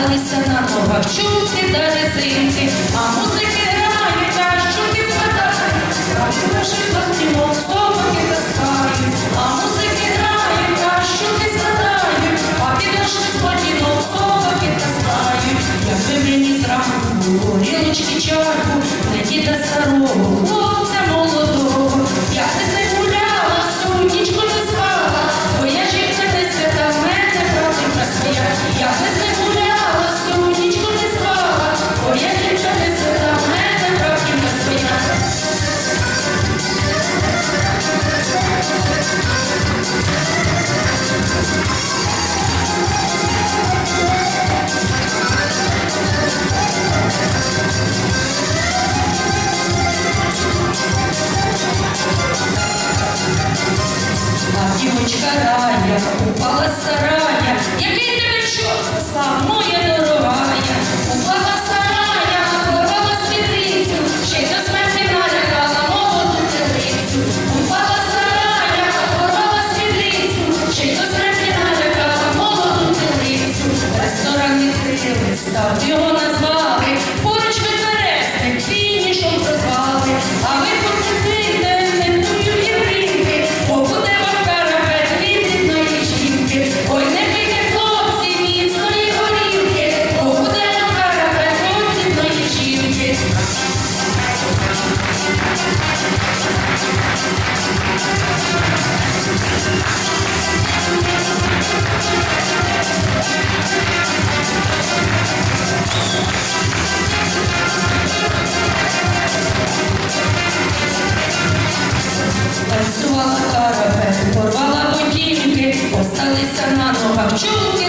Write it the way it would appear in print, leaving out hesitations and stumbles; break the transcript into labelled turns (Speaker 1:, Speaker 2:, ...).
Speaker 1: осталися на ногах чулки та резинки, а музики грають, а щуки спадають, працювавши до стінок, собаки таскають, а музики грають, а щуки спадають, а підошли з ботинок, собаки таскають. Якби мені зранку було рілочки чарку, не діда старого, хлопця молодого, я б не гуляла, сумнічку не спала, бо я жінка не свята, в мене правдика своя. Я б не гуляла, сумнічку не спала, бо я жінка не свята, в мене правдика своя. А дівочка рая упала з сарая, який тебе чорт послав, моя дорогая. Упала з сарая, порвала світлицю, ще й до смерті налякала молоду телицю. Упала з сарая, порвала світлицю, ще й до смерті налякала молоду телицю. Ресторан відкрили, став його назвали, поруч Березник, фінішом прозвали, а ви покупите, не тую і бринки, бо буде вам карапет від рідної жінки. Ой, не пийте, хлопці, міцної горілки, бо буде вам карапет від рідної жінки. Танцювала карапет, порвала ботинки, осталися на ногах чулки